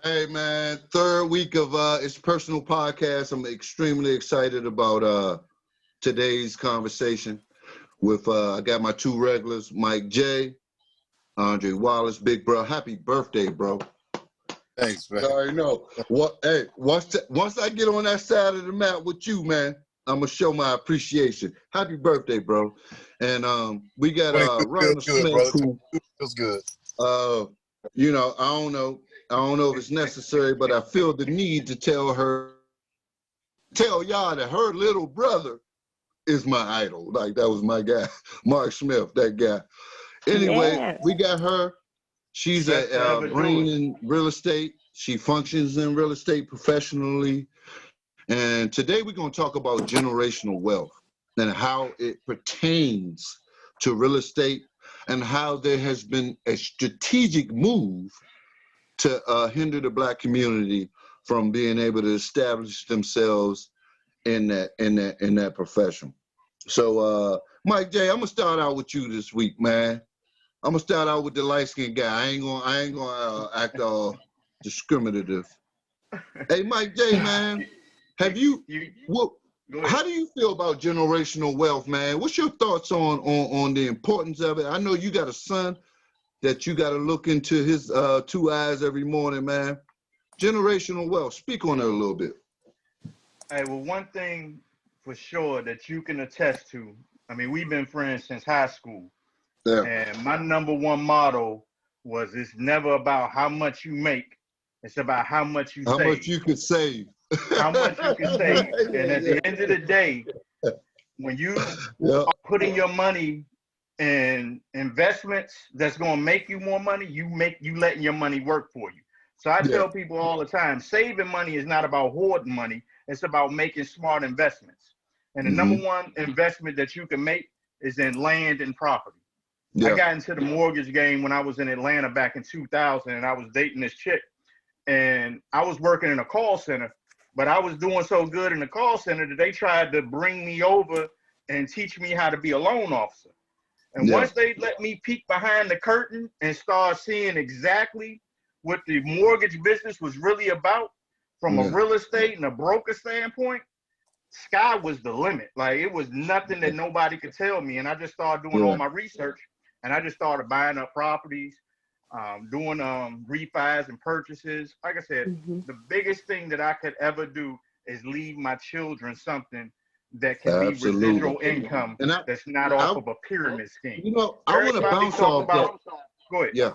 Hey man, third week of It's Personal Podcast. I'm extremely excited about today's conversation with I got my two regulars, Mike J, Andre Wallace, big bro. Happy birthday, bro. Thanks, man. I already know. What? Hey, once I get on that side of the map with you, man, I'm gonna show my appreciation. Happy birthday, bro. And we got Ronald good, Smith, brother. who Feels good. you know, I don't know if it's necessary, but I feel the need to tell y'all that her little brother is my idol. Like, that was my guy, Mark Smith, that guy. Anyway, we got her. She's a brain in real estate. She functions in real estate professionally. And today we're going to talk about generational wealth and how it pertains to real estate and how there has been a strategic move to hinder the Black community from being able to establish themselves in that profession. So, Mike J, I'm gonna start out with you this week, man. I'm gonna start out with the light-skinned guy. I ain't gonna act all discriminative. Hey, Mike J, man, how do you feel about generational wealth, man? What's your thoughts on the importance of it? I know you got a son that you got to look into his two eyes every morning, man. Generational wealth. Speak on it a little bit. Hey, well, one thing for sure that you can attest to, I mean, we've been friends since high school. Yeah. And my number one motto was, it's never about how much you make. It's about how much you save. How much you could save. How much you can save. And at the end of the day, when you are putting your money in investments that's going to make you more money, you letting your money work for you. So I tell people all the time, saving money is not about hoarding money. It's about making smart investments. And the number one investment that you can make is in land and property. I got into the mortgage game when I was in Atlanta back in 2000, and I was dating this chick, and I was working in a call center, but I was doing so good in the call center that they tried to bring me over and teach me how to be a loan officer. And once they let me peek behind the curtain and start seeing exactly what the mortgage business was really about from a real estate and a broker standpoint, sky was the limit. Like, it was nothing that nobody could tell me. And I just started doing all my research, and I just started buying up properties, doing refis and purchases. Like I said, the biggest thing that I could ever do is leave my children something that can be residual income that's not off of a pyramid scheme. You know, I want to bounce off that. Go ahead. Yeah.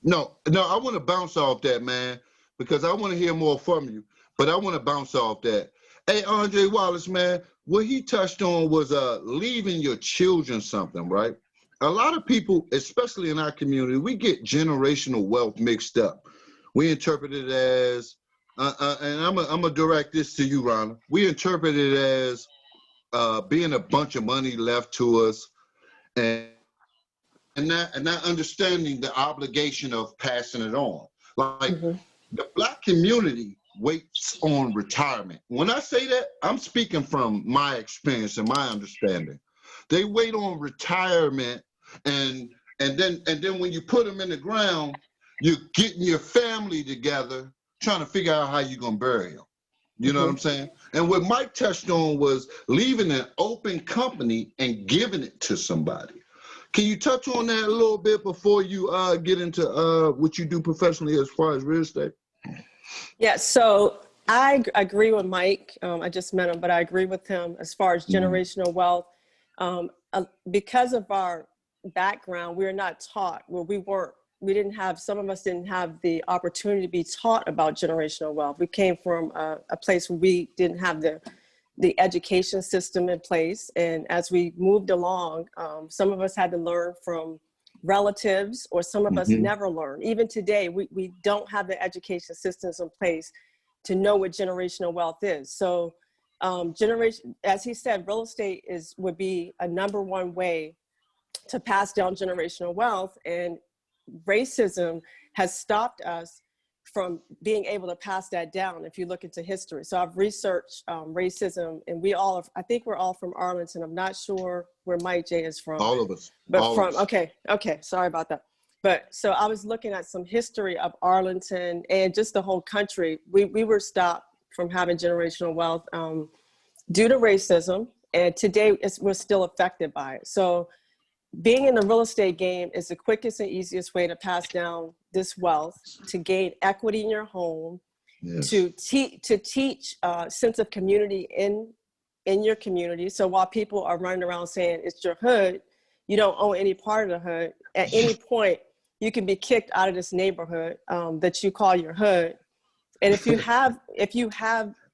No, I want to bounce off that, man, because I want to hear more from you. But I want to bounce off that. Hey, Andre Wallace, man, what he touched on was leaving your children something, right? A lot of people, especially in our community, we get generational wealth mixed up. We interpret it as, and I'm gonna direct this to you, Ronald. We interpret it as being a bunch of money left to us, and not understanding the obligation of passing it on. Like, the Black community waits on retirement. When I say that, I'm speaking from my experience and my understanding. They wait on retirement, and then when you put them in the ground, you're getting your family together, trying to figure out how you're gonna bury them. You know what I'm saying? And what Mike touched on was leaving an open company and giving it to somebody. Can you touch on that a little bit before you get into what you do professionally as far as real estate? Yeah, so I agree with Mike. I just met him, but I agree with him as far as generational wealth. Because of our background, we're not taught, some of us didn't have the opportunity to be taught about generational wealth. We came from a place where we didn't have the education system in place. And as we moved along, some of us had to learn from relatives, or some of us never learned. Even today, we don't have the education systems in place to know what generational wealth is. So as he said, real estate would be a number one way to pass down generational wealth, and racism has stopped us from being able to pass that down if you look into history. So I've researched racism, and I think we're all from Arlington. I'm not sure where Mike J is from. All of us. But okay, sorry about that. But so I was looking at some history of Arlington and just the whole country. We were stopped from having generational wealth due to racism. And today we're still affected by it. So being in the real estate game is the quickest and easiest way to pass down this wealth, to gain equity in your home, Yes. to teach a sense of community in your community. So while people are running around saying it's your hood, you don't own any part of the hood. At any point, you can be kicked out of this neighborhood that you call your hood. And if you have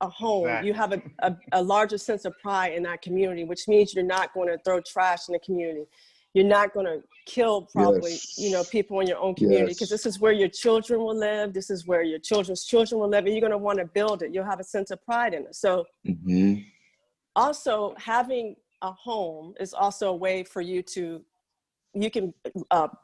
a home, Exactly. you have a larger sense of pride in that community, which means you're not going to throw trash in the community. You're not going to kill probably, Yes. people in your own community, because Yes. this is where your children will live. This is where your children's children will live, and you're going to want to build it. You'll have a sense of pride in it. So also having a home is also a way for you can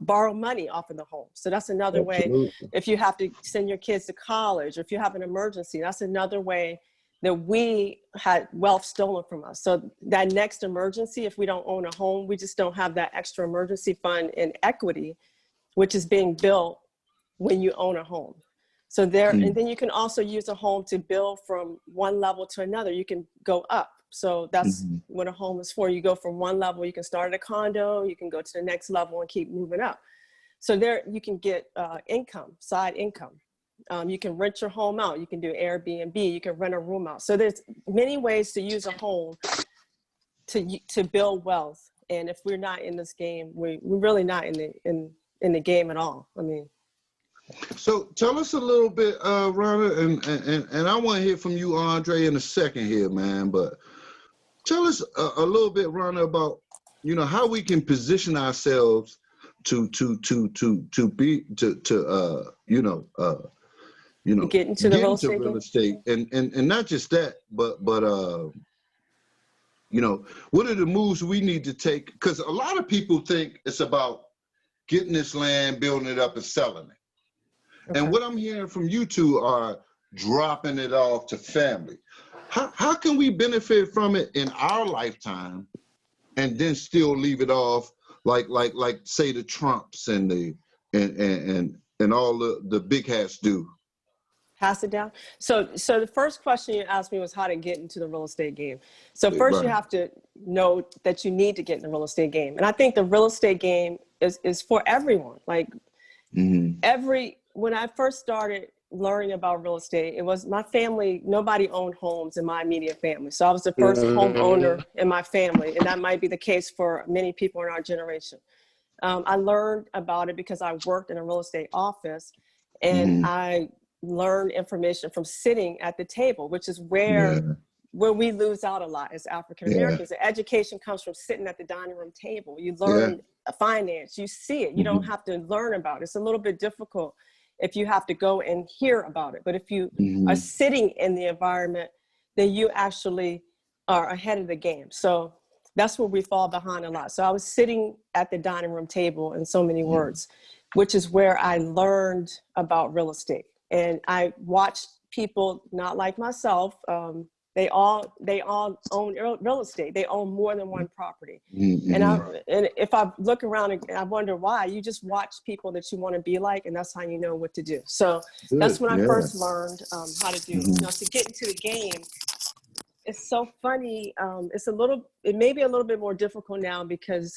borrow money off of the home. So that's another way. If you have to send your kids to college, or if you have an emergency, that's another way that we had wealth stolen from us. So that next emergency, if we don't own a home, we just don't have that extra emergency fund in equity, which is being built when you own a home. So and then you can also use a home to build from one level to another. You can go up. So that's what a home is for. You go from one level, you can start at a condo, you can go to the next level and keep moving up. So there you can get income, side income. You can rent your home out. You can do Airbnb. You can rent a room out. So there's many ways to use a home to build wealth. And if we're not in this game, we're really not in the game at all. I mean. So tell us a little bit, Rhonda, and I want to hear from you, Andre, in a second here, man. But tell us a little bit, Rhonda, about how we can position ourselves to get into the real estate, and not just that, but what are the moves we need to take? Because a lot of people think it's about getting this land, building it up, and selling it. Okay. And what I'm hearing from you two are dropping it off to family. How can we benefit from it in our lifetime, and then still leave it off like say the Trumps and all the big hats do? Pass it down. So the first question you asked me was how to get into the real estate game. So first you have to know that you need to get in the real estate game. And I think the real estate game is for everyone. Like when I first started learning about real estate, it was my family, nobody owned homes in my immediate family. So I was the first homeowner in my family. And that might be the case for many people in our generation. I learned about it because I worked in a real estate office, and I learn information from sitting at the table, which is where we lose out a lot as African Americans. The education comes from sitting at the dining room table. You learn finance, you see it. You don't have to learn about it. It's a little bit difficult if you have to go and hear about it. But if you are sitting in the environment, then you actually are ahead of the game. So that's where we fall behind a lot. So I was sitting at the dining room table, in so many words, which is where I learned about real estate. And I watched people not like myself. They all own real estate. They own more than one property. And if I look around and I wonder why, you just watch people that you want to be like, and that's how you know what to do. So that's when I first learned how to do it. Now, to get into the game, it's so funny. It may be a little bit more difficult now because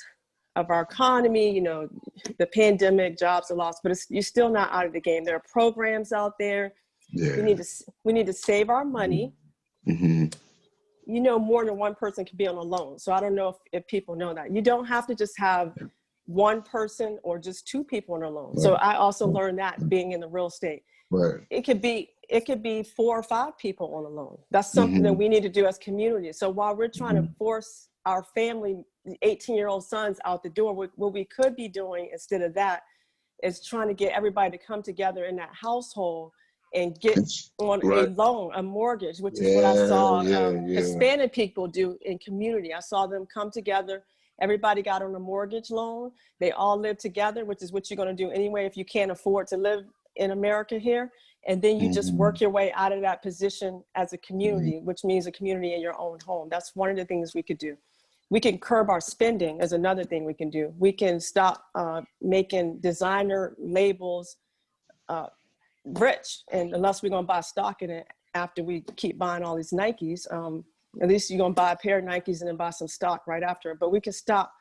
of our economy, the pandemic, jobs are lost, but you're still not out of the game. There are programs out there. We need to save our money. More than one person can be on a loan. So I don't know if people know that. You don't have to just have one person or just two people on a loan. So I also learned that being in the real estate. It could be 4 or 5 people on a loan. That's something that we need to do as communities. So while we're trying to force our family 18-year-old sons out the door, what we could be doing instead of that is trying to get everybody to come together in that household and get on a loan, a mortgage, which is what I saw Hispanic people do in community. I saw them come together. Everybody got on a mortgage loan. They all live together, which is what you're going to do anyway if you can't afford to live in America here. And then you just work your way out of that position as a community, which means a community in your own home. That's one of the things we could do. we can curb our spending is another thing we can do. We can stop making designer labels rich, and unless we're gonna buy stock in it after we keep buying all these Nikes, at least you're gonna buy a pair of Nikes and then buy some stock right after. But we can stop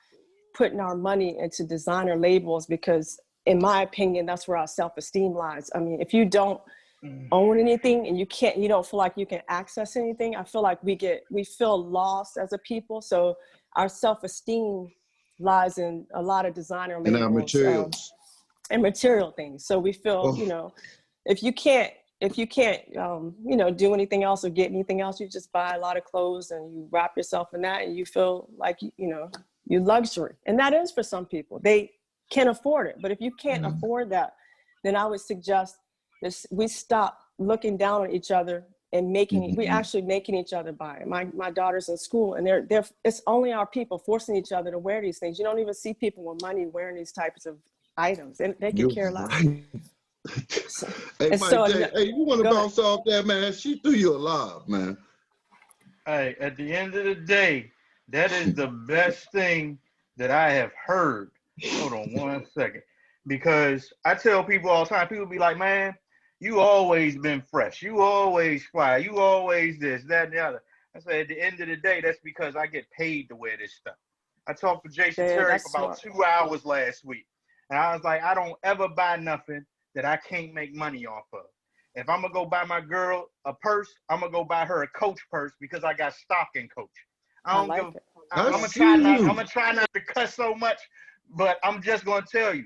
putting our money into designer labels, because in my opinion, that's where our self-esteem lies. I mean, if you don't own anything and you don't feel like you can access anything, I feel like we feel lost as a people. So our self-esteem lies in a lot of designer labels And our materials. And material things. So we feel, you know, if you can't, you know, do anything else or get anything else, you just buy a lot of clothes and you wrap yourself in that and you feel like, you know, you luxury. And that is for some people. They can afford it. But if you can't afford that, then I would suggest this, we stop looking down on each other and we actually making each other buy it. My daughter's in school, and it's only our people forcing each other to wear these things. You don't even see people with money wearing these types of items, and they can care less. Right. Hey, Mike, so, hey, you want to bounce off that, man? She threw you alive, man. Hey, at the end of the day, that is the best thing that I have heard. Hold on 1 second. Because I tell people all the time, people be like, man, you always been fresh. You always fly. You always this, that, and the other. I say, at the end of the day, that's because I get paid to wear this stuff. I talked to Jason Terry for about 2 hours last week. And I was like, I don't ever buy nothing that I can't make money off of. If I'm going to go buy my girl a purse, I'm going to go buy her a Coach purse because I got stock in Coach. I'm going to try not to cuss so much, but I'm just going to tell you,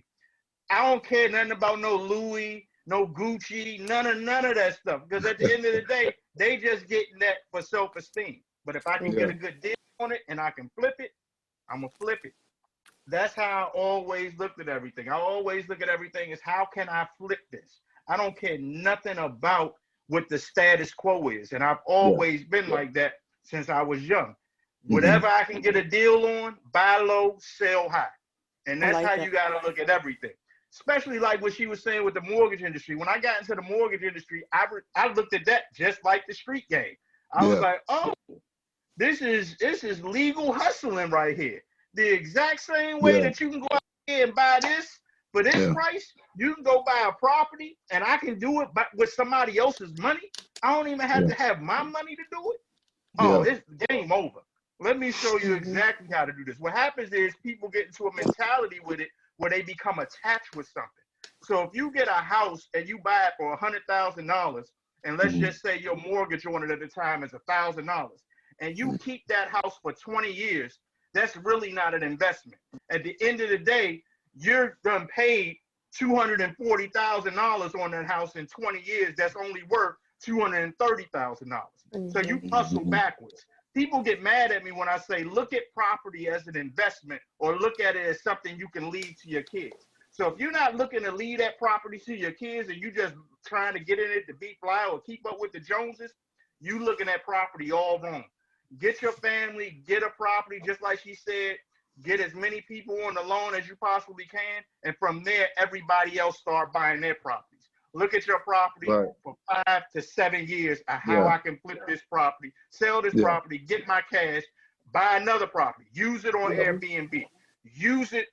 I don't care nothing about no Louis, no Gucci, none of that stuff. Because at the end of the day, they just getting that for self-esteem. But if I can get a good deal on it and I can flip it, I'm going to flip it. That's how I always looked at everything. I always look at everything as, how can I flip this? I don't care nothing about what the status quo is. And I've always been like that since I was young. Whatever I can get a deal on, buy low, sell high. And that's how you got to look at everything. Especially like what she was saying with the mortgage industry. When I got into the mortgage industry, I looked at that just like the street game. I was like, oh, this is legal hustling right here. The exact same way that you can go out here and buy this for this price, you can go buy a property and I can do it with somebody else's money. I don't even have to have my money to do it. Oh, it's game over. Let me show you exactly how to do this. What happens is people get into a mentality with it where they become attached with something. So if you get a house and you buy it for $100,000, and let's just say your mortgage on it at the time is $1,000, and you keep that house for 20 years, that's really not an investment. At the end of the day, you're done paid $240,000 on that house in 20 years. That's only worth $230,000. So you hustle backwards. People get mad at me when I say, look at property as an investment or look at it as something you can leave to your kids. So if you're not looking to leave that property to your kids and you just trying to get in it to be fly or keep up with the Joneses, you looking at property all wrong. Get your family, get a property, just like she said, get as many people on the loan as you possibly can. And from there, everybody else start buying their properties. Look at your property for 5 to 7 years of how I can flip this property, sell this property, get my cash, buy another property, use it on Airbnb, use it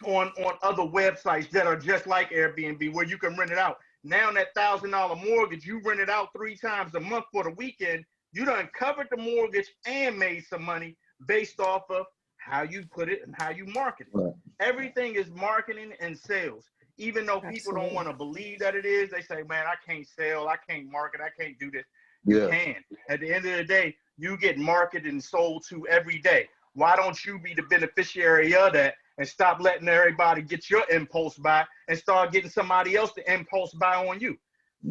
on other websites that are just like Airbnb where you can rent it out. Now that $1,000 mortgage, you rent it out 3 times a month for the weekend. You done covered the mortgage and made some money based off of how you put it and how you market it. Everything is marketing and sales. Even though people don't want to believe that it is, they say, man, I can't sell, I can't market, I can't do this. You can. At the end of the day, you get marketed and sold to every day. Why don't you be the beneficiary of that and stop letting everybody get your impulse buy and start getting somebody else to impulse buy on you?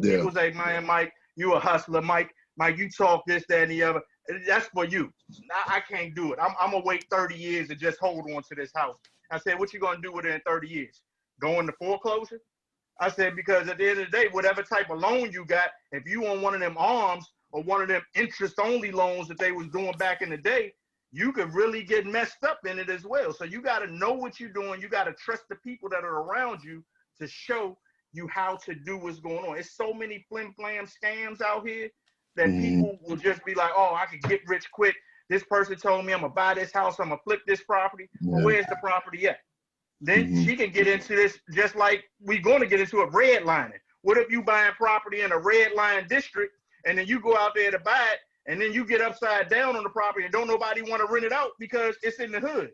People say, man, Mike, you a hustler, Mike, you talk this, that, and the other. That's for you. I can't do it. I'm going to wait 30 years and just hold on to this house. I said, what you going to do with it in 30 years? Go into foreclosure? I said, because at the end of the day, whatever type of loan you got, if you on one of them arms or one of them interest-only loans that they was doing back in the day, you could really get messed up in it as well. So you got to know what you're doing. You got to trust the people that are around you to show you how to do what's going on. It's so many flim-flam scams out here that people will just be like, oh, I can get rich quick this person told me I'm gonna buy this house, I'm gonna flip this property. Well, where's the property at? Then she can get into this just like we're going to get into a redlining. What if you buying property in a red line district and then you go out there to buy it and then you get upside down on the property and don't nobody want to rent it out because it's in the hood?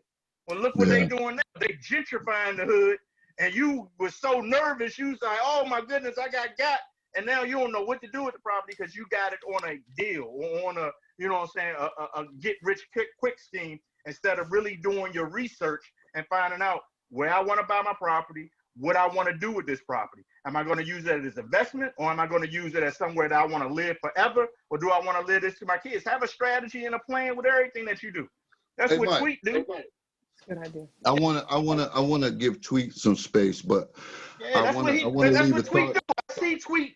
Well, look what they doing now. They gentrifying the hood, and you was so nervous. You was like, oh my goodness, I got. And now you don't know what to do with the property because you got it on a deal or on a, you know what I'm saying, a get rich quick scheme instead of really doing your research and finding out where I want to buy my property, what I want to do with this property. Am I going to use it as investment, or am I going to use it as somewhere that I want to live forever, or do I want to live this to my kids? Have a strategy and a plan with everything that you do. That's what Mike, Tweet do. Good idea. I wanna give Tweet some space, but Yeah, that's what Tweet do. I see Tweet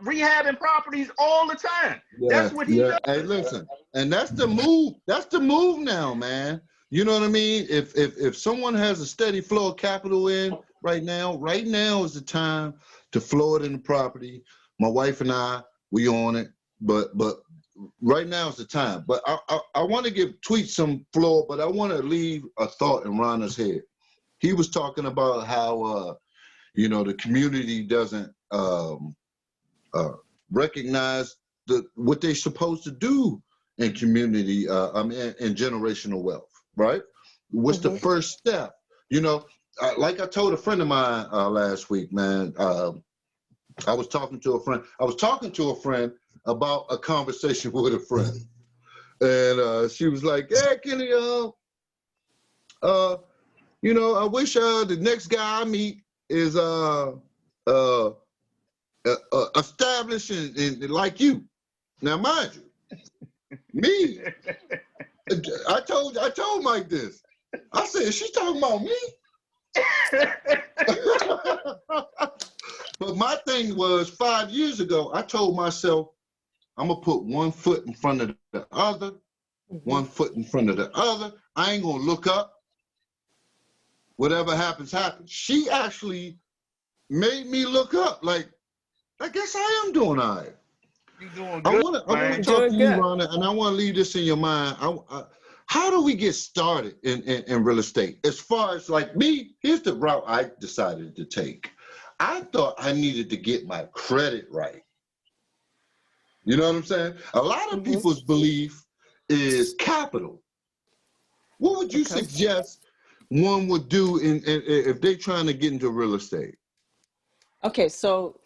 rehabbing properties all the time. That's what he does. Hey, listen, and that's the move. That's the move now, man. You know what I mean? If someone has a steady flow of capital in right now is the time to flow it in the property. My wife and I, we on it, but right now is the time. But I want to give Tweet some floor, but I want to leave a thought in Ronna's head. He was talking about how the community doesn't recognize what they're supposed to do in community, in generational wealth, right? What's the first step? Like I told a friend of mine last week, man, I was talking to a friend about a conversation with a friend. And she was like, yeah, Kenny, I wish the next guy I meet is established and like you. Now, mind you, me, I told Mike this. I said, she's talking about me. But my thing was 5 years ago, I told myself, I'm gonna put one foot in front of the other, one foot in front of the other. I ain't gonna look up. Whatever happens, happens. She actually made me look up. Like, I guess I am doing all right. You doing good, I want to talk to you, Ronna, and I want to leave this in your mind. How do we get started in real estate? As far as like me, here's the route I decided to take. I thought I needed to get my credit right. You know what I'm saying? A lot of people's belief is capital. What would you suggest one would do if they're trying to get into real estate? Okay, so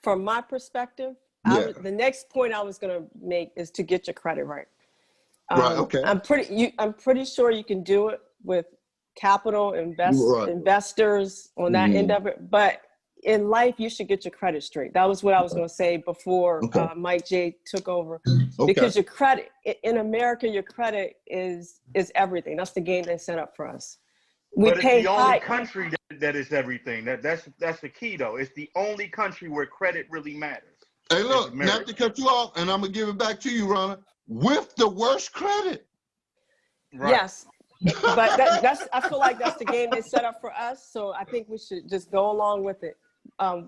from my perspective, the next point I was going to make is to get your credit right. Right. Okay. I'm pretty sure you can do it with capital investors on that end of it, but in life you should get your credit straight. That was what I was going to say before Mike J took over, because your credit in America, your credit is everything. That's the game they set up for us. But it's the only country that is everything. That's the key, though. It's the only country where credit really matters. Hey, look, not to cut you off, and I'm gonna give it back to you, Ronna. With the worst credit. Right. Yes, but I feel like that's the game they set up for us. So I think we should just go along with it. I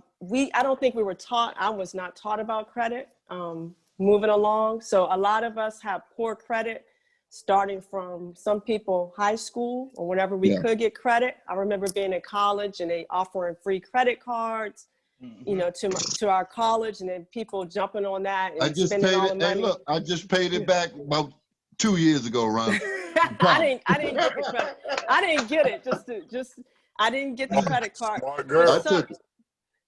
don't think we were taught. I was not taught about credit. Moving along, so a lot of us have poor credit. Starting from some people high school or whenever we could get credit. I remember being in college and they offering free credit cards, to our college, and then people jumping on that and spending all the money. Hey, look, I just paid it back about 2 years ago, Ron. I didn't get the credit. I didn't get it. I didn't get the credit card.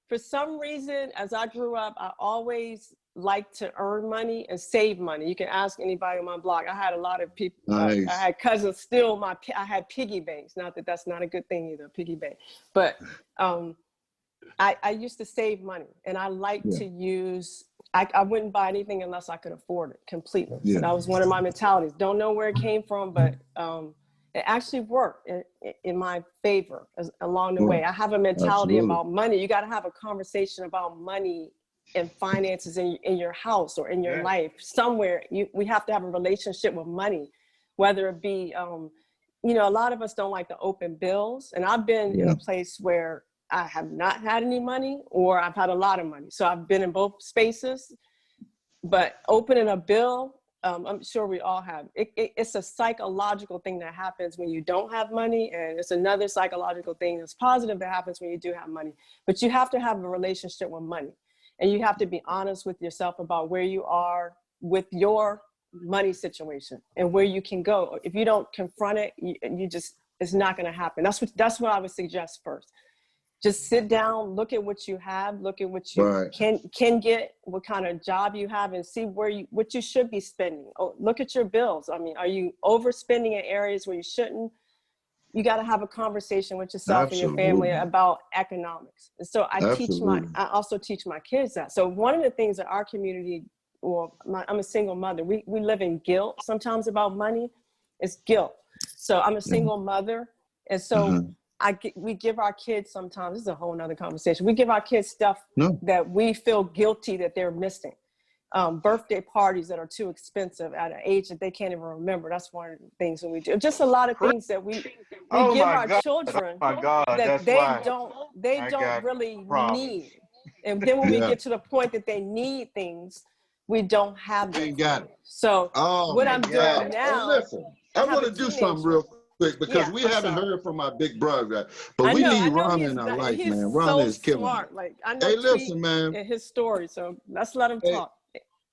For some reason, as I grew up, I always liked to earn money and save money. You can ask anybody on my block. I had a lot of people. Nice. I had cousins still. I had piggy banks. Not that that's not a good thing either, piggy bank. But I used to save money, and I like to use. I wouldn't buy anything unless I could afford it completely. So that was one of my mentalities. Don't know where it came from, but it actually worked in my favor along the way. I have a mentality about money. You got to have a conversation about money and finances in your house or in your life. Somewhere we have to have a relationship with money, whether it be, a lot of us don't like to open bills. And I've been in a place where I have not had any money, or I've had a lot of money. So I've been in both spaces. But opening a bill, I'm sure we all have. It's a psychological thing that happens when you don't have money, and it's another psychological thing that's positive that happens when you do have money. But you have to have a relationship with money, and you have to be honest with yourself about where you are with your money situation and where you can go. If you don't confront it, you just, it's not going to happen. That's what I would suggest first. Just sit down, look at what you have, look at what you can get, what kind of job you have, and see what you should be spending. Oh, look at your bills. I mean, are you overspending in areas where you shouldn't? You got to have a conversation with yourself and your family about economics. And so I also teach my kids that. So one of the things that our community, well, I'm a single mother. We live in guilt sometimes about money. It's guilt. So I'm a single mother, and so we give our kids sometimes, this is a whole nother conversation. We give our kids stuff that we feel guilty that they're missing. Birthday parties that are too expensive at an age that they can't even remember. That's one of the things that we do. Just a lot of things that we give our children that they don't really need. And then when we get to the point that they need things, we don't have them. Ain't got it. So what I'm doing Hey, now, listen, I want to do something real quick because we haven't heard from my big brother, but we need Ron in our life, man. Ron is killing smart. it. Like, I know hey, listen, man. His story, so let's let him talk.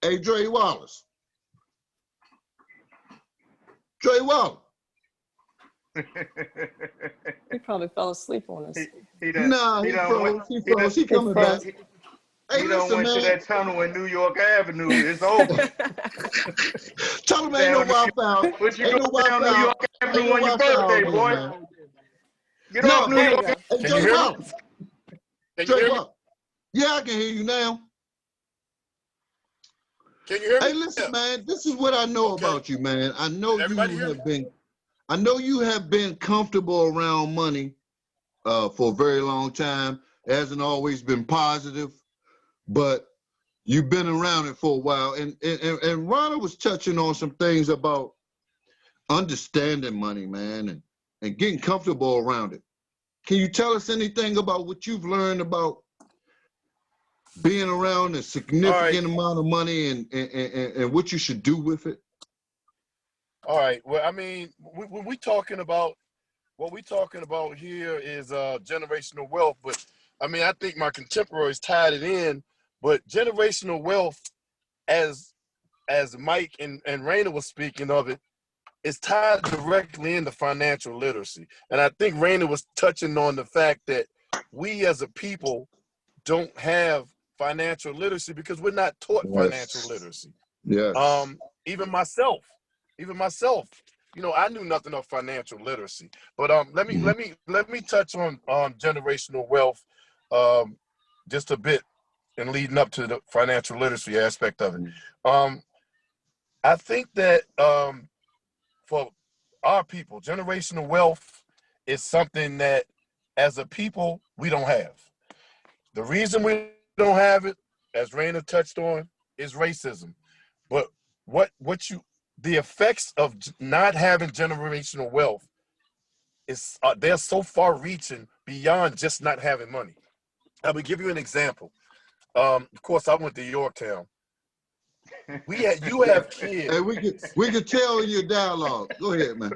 Hey, Dre Wallace. Dre Wallace. He probably fell asleep on us. He froze. He coming back. Hey, he done went to that tunnel in New York Avenue. It's over. Tell him ain't no Wi-Fi out. What you doing down New York Avenue on your birthday, boy? Man. Get off New York Avenue. Hey, Dre Wallace. Dre Wallace. Yeah, I can hear you now. Can you hear me? Hey, listen, man. This is what I know about you, man. I know you have been comfortable around money for a very long time. It hasn't always been positive, but you've been around it for a while. And Ronna was touching on some things about understanding money, man, and getting comfortable around it. Can you tell us anything about what you've learned about being around a significant amount of money and what you should do with it? All right. Well, I mean, when we talking about, what we're talking about here is generational wealth, but I mean, I think my contemporaries tied it in, but generational wealth, as Mike and Raina was speaking of it, is tied directly into financial literacy. And I think Raina was touching on the fact that we as a people don't have financial literacy because we're not taught financial literacy. Yes. Even myself, you know, I knew nothing of financial literacy. But let me touch on generational wealth just a bit and leading up to the financial literacy aspect of it. I think that for our people, generational wealth is something that as a people we don't have. The reason we don't have it, as Raina touched on, is racism. But the effects of not having generational wealth is they're so far reaching beyond just not having money. I will give you an example. Of course, I went to Yorktown. You have kids. Hey, we could tell in your dialogue. Go ahead, man.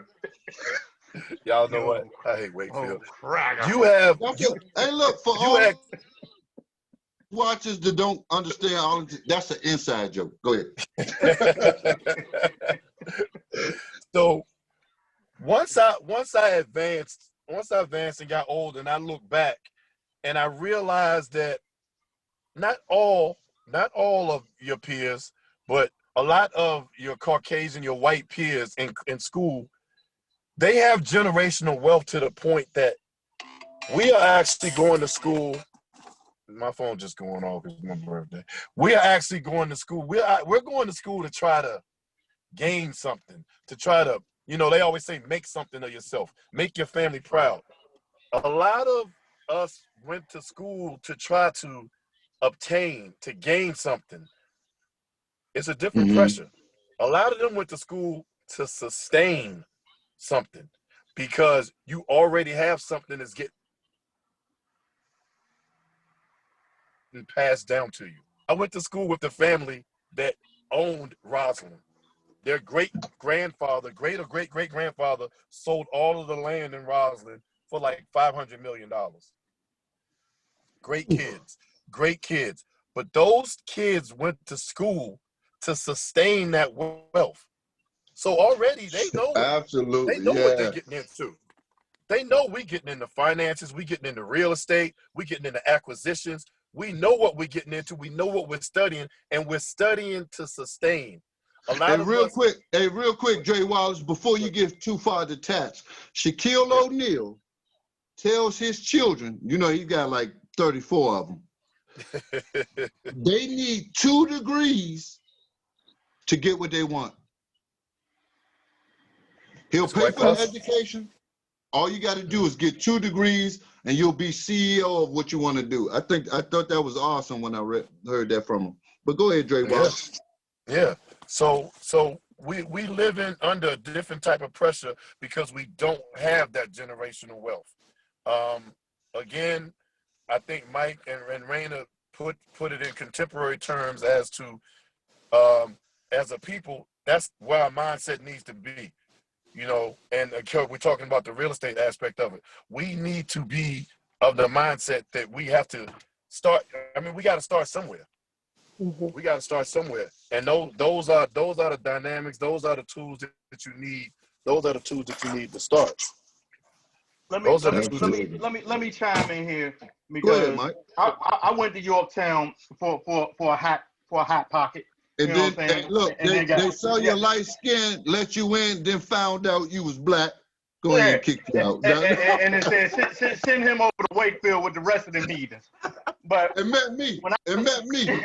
Y'all know what? I hate Wakefield. You have. Hey, look, for all watchers that don't understand all of this, that's an inside joke. Go ahead. So once I advanced and got old, and I look back and I realized that not all of your peers, but a lot of your Caucasian, your white peers in school, they have generational wealth to the point that we are actually going to school. My phone just going off. It's my birthday. We are actually going to school. We're going to school to try to gain something, to try to, you know, they always say make something of yourself, make your family proud. A lot of us went to school to try to obtain, to gain something. It's a different pressure. A lot of them went to school to sustain something because you already have something that's getting passed down to you. I went to school with the family that owned Roslyn. Their great-grandfather, great or great-great-grandfather sold all of the land in Roslyn for like $500 million. Great kids, great kids. But those kids went to school to sustain that wealth. So already they know Absolutely, what they're yeah. getting into. They know we getting into finances, we getting into real estate, we getting into acquisitions. We know what we're getting into. We know what we're studying, and we're studying to sustain. A lot of us. Real quick, Dre Wallace, before you get too far detached, Shaquille O'Neal tells his children, you know, he got like 34 of them, they need 2 degrees to get what they want. He'll pay for the education. All you got to do is get 2 degrees and you'll be CEO of what you want to do. I thought that was awesome when I heard that from him. But go ahead, Dre Wallace. Yeah. So we live in under a different type of pressure because we don't have that generational wealth. Again, I think Mike and Raina put it in contemporary terms as to as a people, that's where our mindset needs to be. You know, and we're talking about the real estate aspect of it. We need to be of the mindset that we have to start. I mean, we got to start somewhere. We got to start somewhere, and those are the dynamics. Those are the tools that you need. Those are the tools that you need to start. Let me chime in here because go ahead, Mike. I went to Yorktown for a hot pocket. And then look, they saw your light skin, let you in, then found out you was black. Go ahead and kick you out. And it said send him over to Wakefield with the rest of them heathens. But it met me.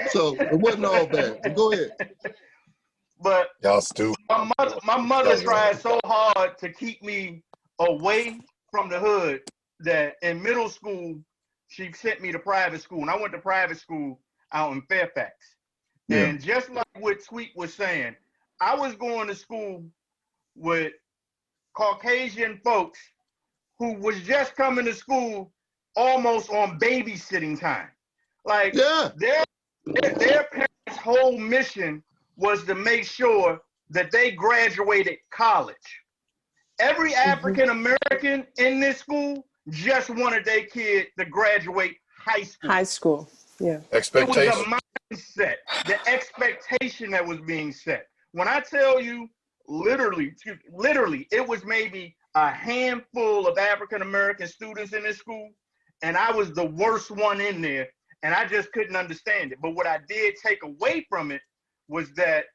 So it wasn't all bad. But go ahead. But y'all stupid. My mother tried so hard to keep me away from the hood that in middle school she sent me to private school, and I went to private school out in Fairfax. Yeah. And just like what Sweet was saying, I was going to school with Caucasian folks who was just coming to school almost on babysitting time. Like their parents' whole mission was to make sure that they graduated college. Every African American in this school just wanted their kid to graduate high school. High school, yeah. Expectation. It was a mindset, the expectation that was being set. When I tell you, literally, it was maybe a handful of African American students in this school, and I was the worst one in there, and I just couldn't understand it. But what I did take away from it was that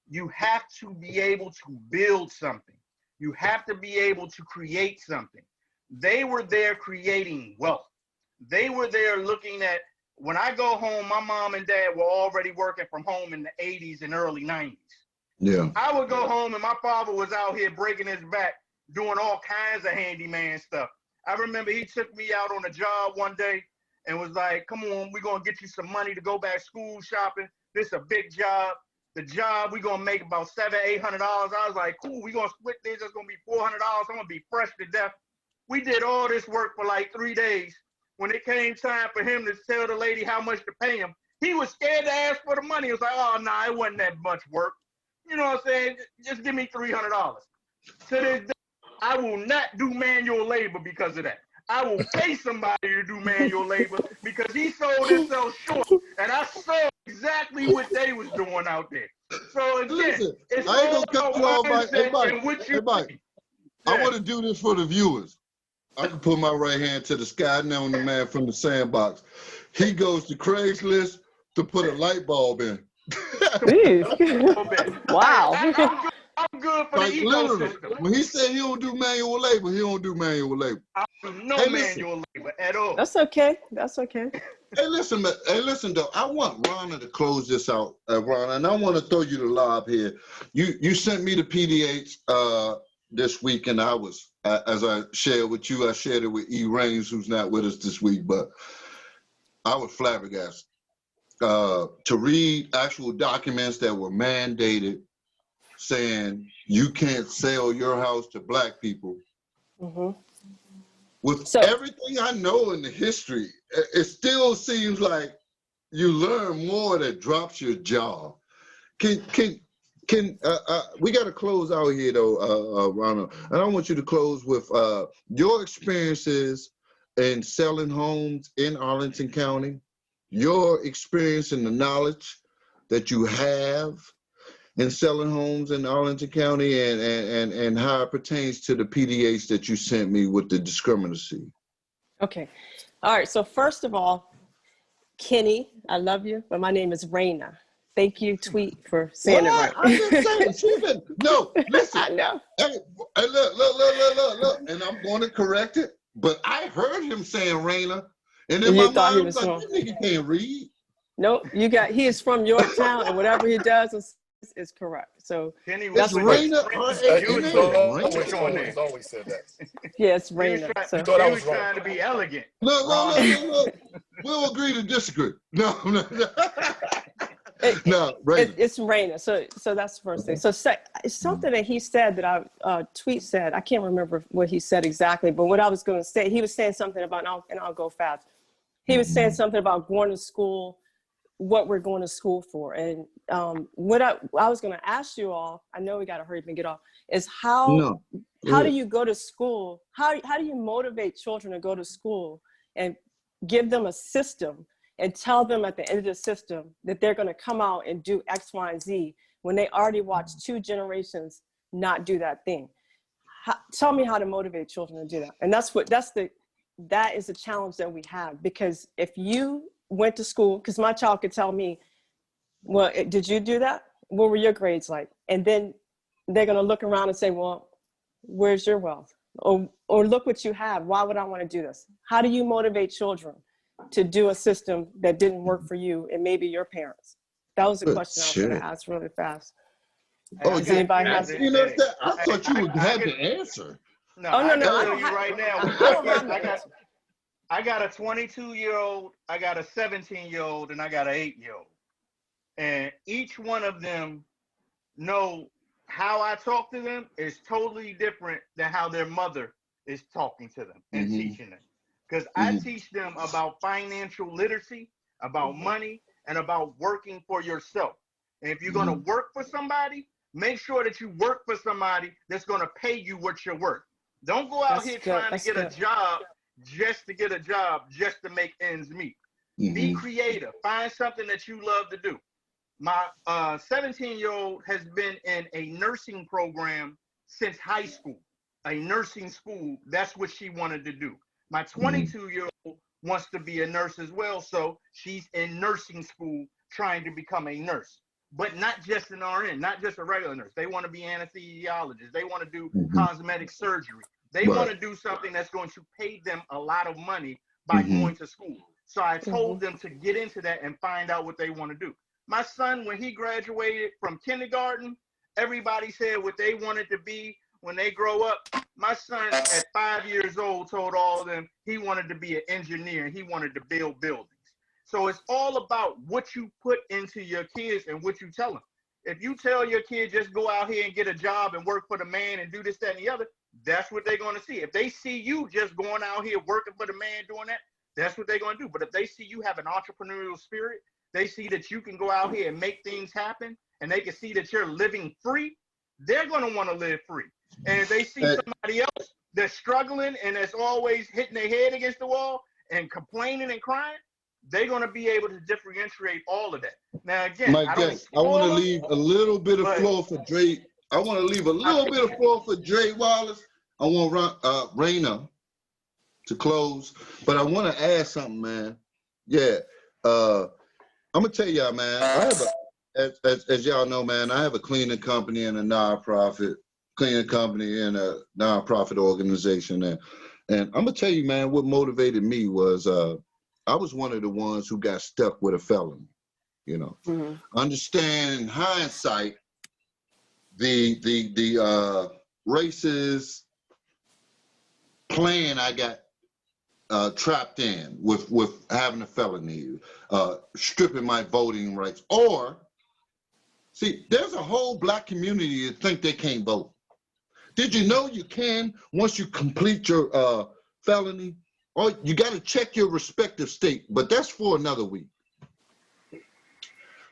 you have to be able to build something. You have to be able to create something. They were there creating wealth. They were there looking at, when I go home, my mom and dad were already working from home in the 80s and early 90s. Yeah. I would go home and my father was out here breaking his back, doing all kinds of handyman stuff. I remember he took me out on a job one day and was like, come on, we're going to get you some money to go back school shopping. This is a big job. The job, we're going to make about $700, $800. I was like, cool, we're going to split this. It's going to be $400. I'm going to be fresh to death. We did all this work for like 3 days. When it came time for him to tell the lady how much to pay him, he was scared to ask for the money. He was like, oh, nah, it wasn't that much work. You know what I'm saying? Just give me $300. To this day, I will not do manual labor because of that. I will pay somebody to do manual labor because he sold himself short, and I saw exactly what they was doing out there. So again, listen, it's I ain't gonna cut you off, Mike. Hey, Mike. I want to do this for the viewers. I can put my right hand to the sky. Now, the man from the sandbox. He goes to Craigslist to put a light bulb in. Wow. I'm good for like the literally, ecosystem. when he said he don't do manual labor, he don't do manual labor. I do no manual labor at all. That's okay. That's okay. Hey, listen, though. I want Ronna to close this out, Ronna, and I want to throw you the lob here. You sent me the PDH this week, and I was, as I shared with you, I shared it with E. Rains, who's not with us this week, but I was flabbergasted to read actual documents that were mandated saying you can't sell your house to black people. With everything I know in the history, it still seems like you learn more that drops your jaw. Can Can we got to close out here though, Ronald? And I want you to close with your experiences in selling homes in Arlington County, your experience and the knowledge that you have in selling homes in Arlington County, and how it pertains to the PDH that you sent me with the discriminacy. Okay. All right. So first of all, Kenny, I love you, but my name is Raina. Thank you, Tweet, for saying it right. I'm just saying, Stephen. No, listen. I know. Hey, look, and I'm going to correct it. But I heard him saying Raina, and in my mind, I was like, wrong. that nigga can't read. Nope, he is from Yorktown, and whatever he does is correct. So Kenny that's was Raina. He's always said that. Yeah, it's Raina. So You thought I was trying to be elegant. Look. We'll agree to disagree. No. It's Raina. So that's the first thing. So it's something that he said that Tweet said. I can't remember what he said exactly, but what I was going to say, he was saying something about, and I'll go fast. He was saying something about going to school, what we're going to school for. And what I was going to ask you all, I know we got to hurry up and get off, is how do you go to school? How do you motivate children to go to school and give them a system and tell them at the end of the system that they're going to come out and do X, Y, and Z when they already watched 2 generations not do that thing? Tell me how to motivate children to do that. And that is a challenge that we have, because if you went to school, because my child could tell me, well, did you do that? What were your grades like? And then they're going to look around and say, well, where's your wealth? Or look what you have. Why would I want to do this? How do you motivate children to do a system that didn't work for you and maybe your parents? That was a question I was going to ask really fast. Oh, does anybody have? You know that? I thought you would have the answer. No, I don't have right now. I got a 22-year-old, I got a 17-year-old, and I got an 8-year-old. And each one of them know how I talk to them is totally different than how their mother is talking to them and teaching them. Because I teach them about financial literacy, about money, and about working for yourself. And if you're going to work for somebody, make sure that you work for somebody that's going to pay you what you're worth. Don't go out here trying to get a job just to get a job, just to make ends meet. Be creative. Find something that you love to do. My 17-year-old has been in a nursing program since high school, a nursing school. That's what she wanted to do. My 22-year-old wants to be a nurse as well, so she's in nursing school trying to become a nurse. But not just an RN, not just a regular nurse. They want to be anesthesiologists. They want to do cosmetic surgery. They want to do something that's going to pay them a lot of money by going to school. So I told them to get into that and find out what they want to do. My son, when he graduated from kindergarten, everybody said what they wanted to be when they grow up. My son at 5 years old told all of them he wanted to be an engineer and he wanted to build buildings. So it's all about what you put into your kids and what you tell them. If you tell your kid just go out here and get a job and work for the man and do this, that, and the other, that's what they're going to see. If they see you just going out here working for the man doing that, that's what they're going to do. But if they see you have an entrepreneurial spirit, they see that you can go out here and make things happen, and they can see that you're living free, they're going to want to live free. And if they see somebody else that's struggling and that's always hitting their head against the wall and complaining and crying, they're going to be able to differentiate all of that. Now, again, I want to leave a little bit of floor for Dre. I want to leave a little bit of floor for Dre Wallace. I want Raina to close, but I want to add something, man. Yeah, I'm gonna tell y'all, man. I have as y'all know, man, I have a cleaning company and a nonprofit organization, and I'm gonna tell you, man, what motivated me was I was one of the ones who got stuck with a felony. You know, understand in hindsight the racist plan I got trapped in with having a felony, stripping my voting rights. Or, see, there's a whole black community that think they can't vote. Did you know you can once you complete your felony? Or you got to check your respective state, but that's for another week.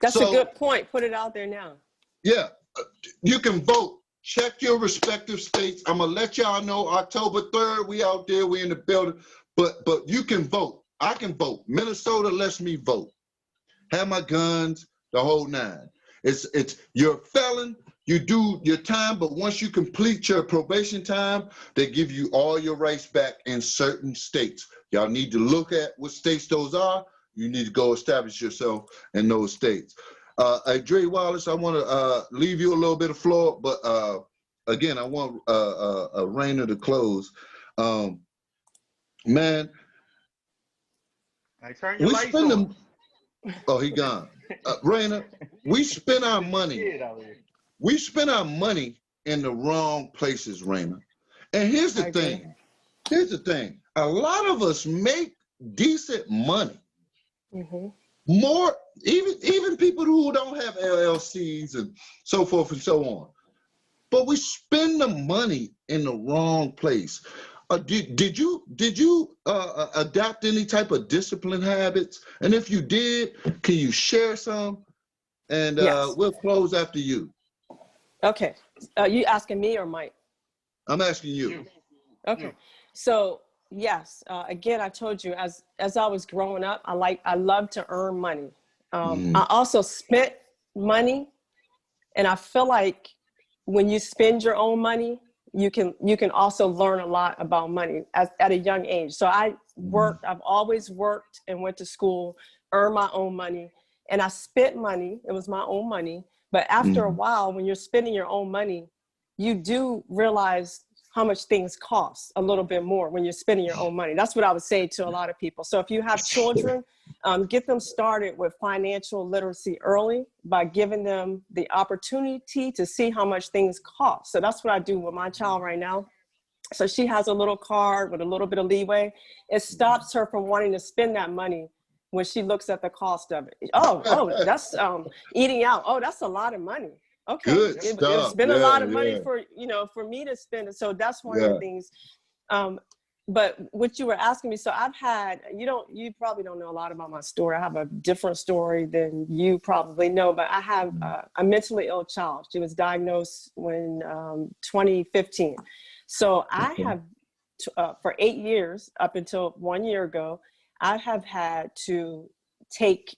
That's a good point. Put it out there now. Yeah. you can vote. Check your respective states. I'm gonna let y'all know October 3rd, we out there, we in the building. But you can vote. I can vote. Minnesota lets me vote. Have my guns, the whole nine. It's you're a felon, you do your time, but once you complete your probation time, they give you all your rights back in certain states. Y'all need to look at what states those are. You need to go establish yourself in those states. Dre Wallace, I want to leave you a little bit of floor, but again, I want Raina to close. Man, I turn your lights on. Oh, he gone. Raina, we spend our money. We spend our money in the wrong places, Raina. And here's the thing. Here's the thing. A lot of us make decent money. Mm-hmm. More, even people who don't have LLCs and so forth and so on. But we spend the money in the wrong place. Did you adapt any type of discipline habits? And if you did, can you share some? And yes. We'll close after you. Okay. You asking me or Mike? I'm asking you. Okay. So yes, again, I told you as I was growing up, I love to earn money. I also spent money, and I feel like when you spend your own money, you can also learn a lot about money at a young age. So I've always worked and went to school, earned my own money, and I spent money. It was my own money. But after a while, when you're spending your own money, you do realize how much things cost a little bit more when you're spending your own money. That's what I would say to a lot of people. So if you have children, get them started with financial literacy early by giving them the opportunity to see how much things cost. So that's what I do with my child right now. So she has a little card with a little bit of leeway. It stops her from wanting to spend that money when she looks at the cost of it. Oh, that's eating out. Oh, that's a lot of money. Okay, it's been a lot of money for me to spend. So that's one of the things. But what you were asking me, so I've had, you probably don't know a lot about my story. I have a different story than you probably know, but I have a mentally ill child. She was diagnosed in 2015. So I have, for 8 years, up until 1 year ago, I have had to take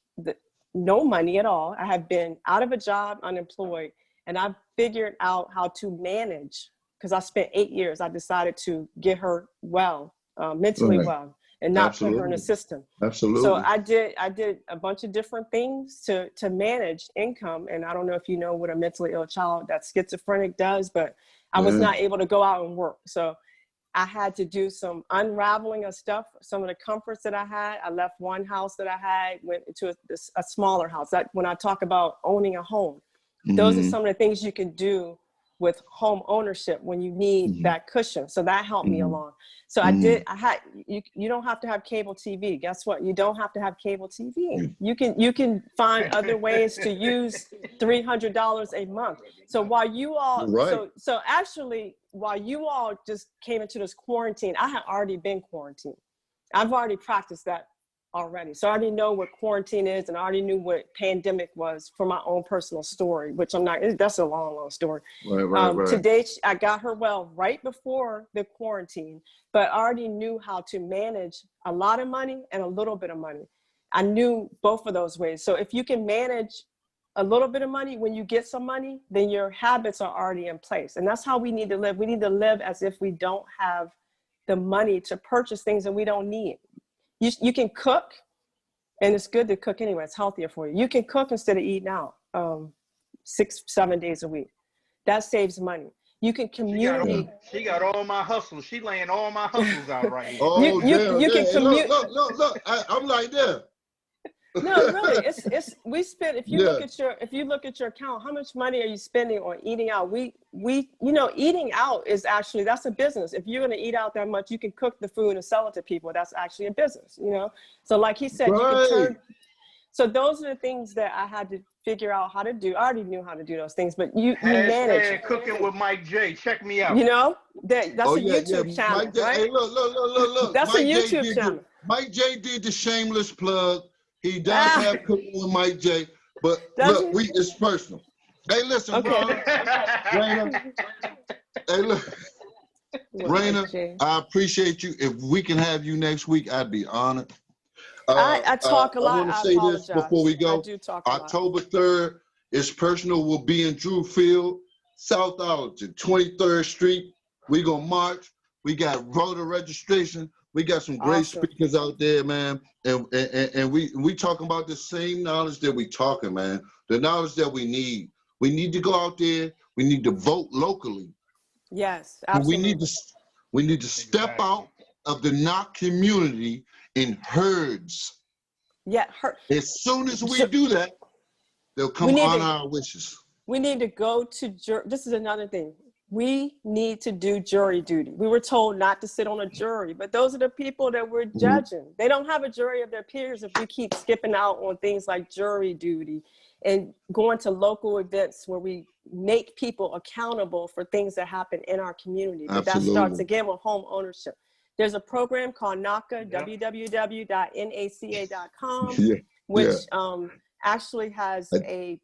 no money at all. I have been out of a job, unemployed, and I've figured out how to manage, because I spent 8 years. I decided to get her well, mentally well, and not put her in a system. Absolutely. So I did a bunch of different things to manage income. And I don't know if you know what a mentally ill child that's schizophrenic does, but I was not able to go out and work. So I had to do some unraveling of stuff, some of the comforts that I had. I left one house that I had, went into a smaller house. When I talk about owning a home, those are some of the things you can do with home ownership when you need that cushion. So that helped me along. So you don't have to have cable TV. Guess what? You don't have to have cable TV. You can find other ways to use $300 a month. So while you all, so actually, while you all just came into this quarantine, I had already been quarantined. I've already practiced that already. So I already know what quarantine is, and I already knew what pandemic was for my own personal story, which that's a long story. Right. Today, I got her well right before the quarantine, but I already knew how to manage a lot of money and a little bit of money. I knew both of those ways. So if you can manage a little bit of money, when you get some money, then your habits are already in place. And that's how we need to live. We need to live as if we don't have the money to purchase things that we don't need. You can cook, and it's good to cook anyway. It's healthier for you. You can cook instead of eating out 6-7 days a week. That saves money. You can community. She got all my hustles. She laying all my hustles out right here. Oh, you can commute. Look. I'm like that. No, really, we spend, if you look at your account, how much money are you spending on eating out? We eating out is actually, that's a business. If you're going to eat out that much, you can cook the food and sell it to people. That's actually a business, So like he said, you can turn. So those are the things that I had to figure out how to do. I already knew how to do those things, but you manage. Cooking with Mike J. Check me out. That's a YouTube channel, Mike J, right? Hey, look. That's Mike a YouTube channel. Mike J did the shameless plug. He does have cooking with Mike J, but look, it's personal. Hey, listen, Okay. bro. Raina. Hey, look. Raina, I appreciate you. If we can have you next week, I'd be honored. I talk a lot. I want to I say apologize. this before we go. I do talk a lot. October 3rd, It's Personal will be in Drew Field, South Arlington, 23rd Street. We're going to march. We got voter registration. We got some great speakers out there, man. And we talking about the same knowledge that we talking, man. The knowledge that we need. We need to go out there. We need to vote locally. Yes, absolutely. We need to step out of the knock community in herds. Yeah, as soon as we do that, they'll come on our wishes. We need to go to jury. This is another thing. We need to do jury duty. We were told not to sit on a jury, but those are the people that we're judging. They don't have a jury of their peers if we keep skipping out on things like jury duty and going to local events where we make people accountable for things that happen in our community. But that starts again with home ownership. There's a program called NACA, www.naca.com, which actually has a,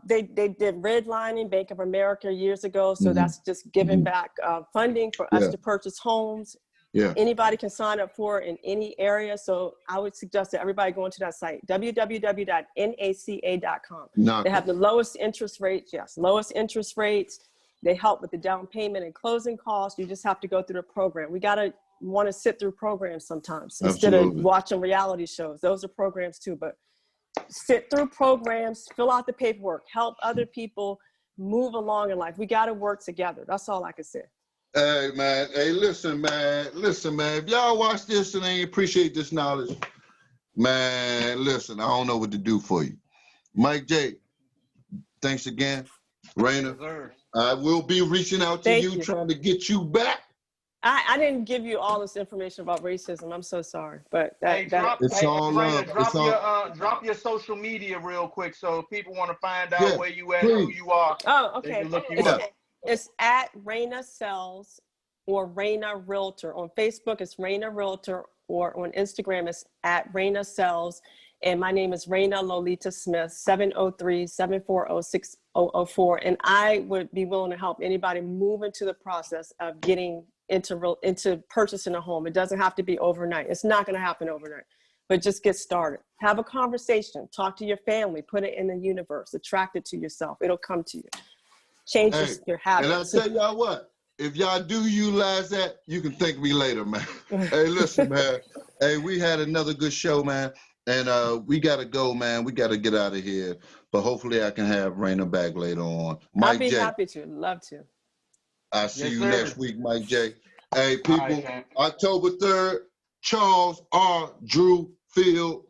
they did redlining, Bank of America years ago. So that's just giving back funding for us to purchase homes. Anybody can sign up for it in any area. So I would suggest that everybody go into that site, www.naca.com. They have the lowest interest rates. Yes, lowest interest rates. They help with the down payment and closing costs. You just have to go through the program. We got to want to sit through programs sometimes instead of watching reality shows. Those are programs too, but sit through programs, fill out the paperwork, help other people move along in life. We got to work together. That's all I can say. Hey, man. Hey, listen, man. Listen, man. If y'all watch this and they appreciate this knowledge, man, listen, I don't know what to do for you. Mike J, thanks again. Raina, I will be reaching out to you, trying to get you back. I didn't give you all this information about racism. I'm so sorry, but it's all love. Drop your social media real quick so if people want to find out where you at, who you are. Oh, okay. They can look you up. It's at Raina Sells or Raina Realtor. On Facebook, it's Raina Realtor, or on Instagram, it's at Raina Sells. And my name is Raina Lolita Smith, 703-740-6004. And I would be willing to help anybody move into the process of getting into purchasing a home. It doesn't have to be overnight. It's not going to happen overnight, but just get started. Have a conversation, talk to your family, put it in the universe, attract it to yourself. It'll come to you. Change your habits. And I'll tell y'all what, if y'all do utilize that, you can thank me later, man. Hey, listen, man. Hey, we had another good show, man. And we got to go, man. We got to get out of here. But hopefully I can have Raina back later on. Mike I'll be J, happy to. Love to. I'll see you next week, Mike J. Hey, people, October 3rd, Charles R. Drew Field.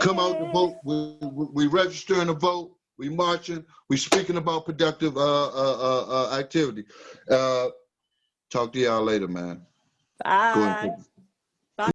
Come out to vote. We registering to vote. We marching. We speaking about productive activity. Talk to y'all later, man. Bye.